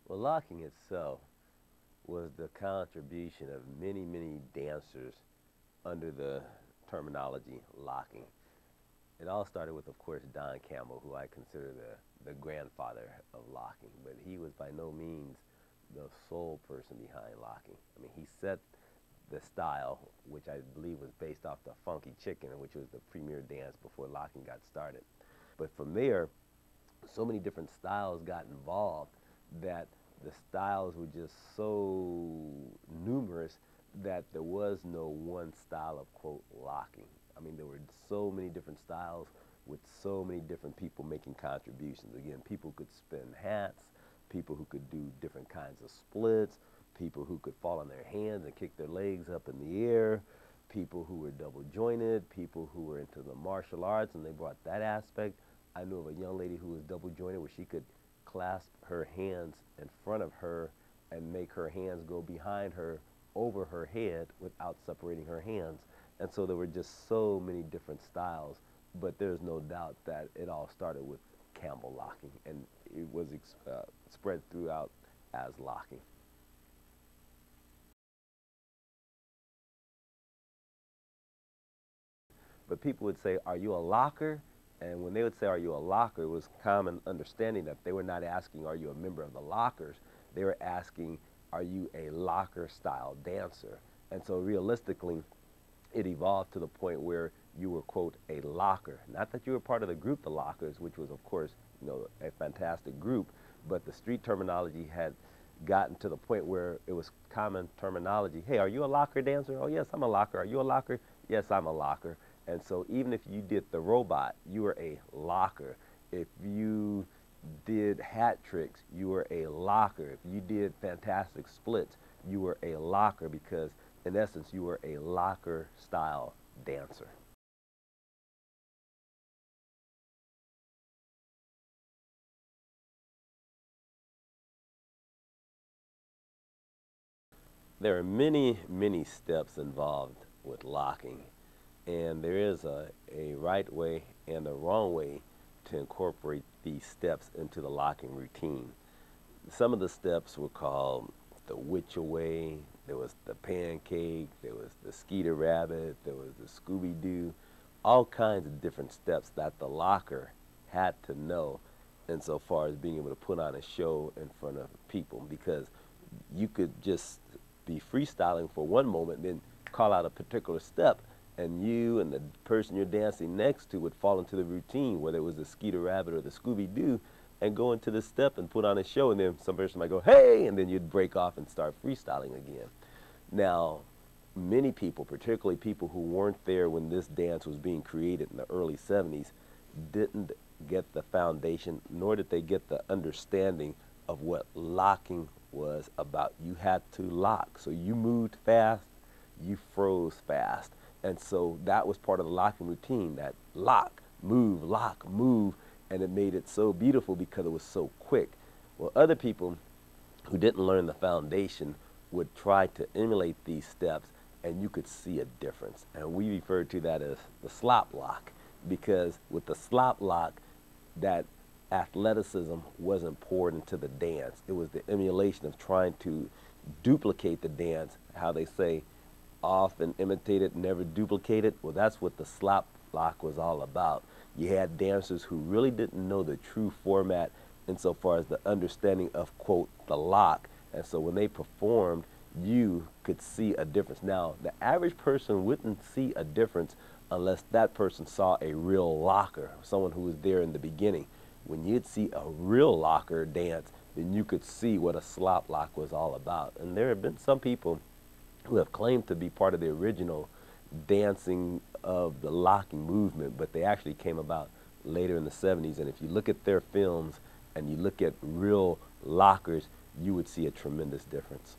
Well, locking itself was the contribution of many, many dancers under the terminology locking. It all started with, of course, Don Campbell, who I consider the grandfather of locking, but he was by no means the sole person behind locking. I mean, he set the style, which I believe was based off the Funky Chicken, which was the premier dance before locking got started. But from there, so many different styles got involved that the styles were just so numerous that there was no one style of, quote, locking. I mean, there were so many different styles with so many different people making contributions. Again, people could spin hats, people who could do different kinds of splits, people who could fall on their hands and kick their legs up in the air, people who were double jointed, people who were into the martial arts and they brought that aspect. I knew of a young lady who was double jointed where she could clasp her hands in front of her and make her hands go behind her over her head without separating her hands. And so there were just so many different styles, but there's no doubt that it all started with Campbell locking, and it was spread throughout as locking. But people would say, "Are you a locker?" And when they would say, "Are you a locker?" it was common understanding that they were not asking, "Are you a member of the lockers?" They were asking, "Are you a locker style dancer?" And so realistically, it evolved to the point where you were, quote, a locker. Not that you were part of the group, the Lockers, which was, of course, a fantastic group, but the street terminology had gotten to the point where it was common terminology. "Hey, are you a locker dancer?" "Oh, yes, I'm a locker." "Are you a locker?" "Yes, I'm a locker." And so even if you did the robot, you were a locker. If you did hat tricks, you were a locker. If you did fantastic splits, you were a locker because in essence, you were a locker style dancer. There are many, many steps involved with locking, and there is a right way and a wrong way to incorporate these steps into the locking routine. Some of the steps were called the witch away, there was the pancake, there was the Skeeter rabbit, there was the Scooby-Doo, all kinds of different steps that the locker had to know insofar as being able to put on a show in front of people, because you could just be freestyling for one moment, then call out a particular step, and you and the person you're dancing next to would fall into the routine, whether it was the Skeeter Rabbit or the Scooby-Doo, and go into the step and put on a show, and then some person might go, "Hey," and then you'd break off and start freestyling again. Now, many people, particularly people who weren't there when this dance was being created in the early 70s, didn't get the foundation, nor did they get the understanding of what locking was about. You had to lock. So you moved fast, you froze fast. And so that was part of the locking routine, that lock, move, and it made it so beautiful because it was so quick. Well, other people who didn't learn the foundation would try to emulate these steps, and you could see a difference. And we refer to that as the slop lock, because with the slop lock, that athleticism wasn't poured into the dance. It was the emulation of trying to duplicate the dance, how they say, often imitated, never duplicated. Well, that's what the slop lock was all about. You had dancers who really didn't know the true format insofar as the understanding of, quote, the lock. And so when they performed, you could see a difference. Now, the average person wouldn't see a difference unless that person saw a real locker, someone who was there in the beginning. When you'd see a real locker dance, then you could see what a slop lock was all about. And there have been some people who have claimed to be part of the original dancing of the locking movement, but they actually came about later in the 70s. And if you look at their films and you look at real lockers, you would see a tremendous difference.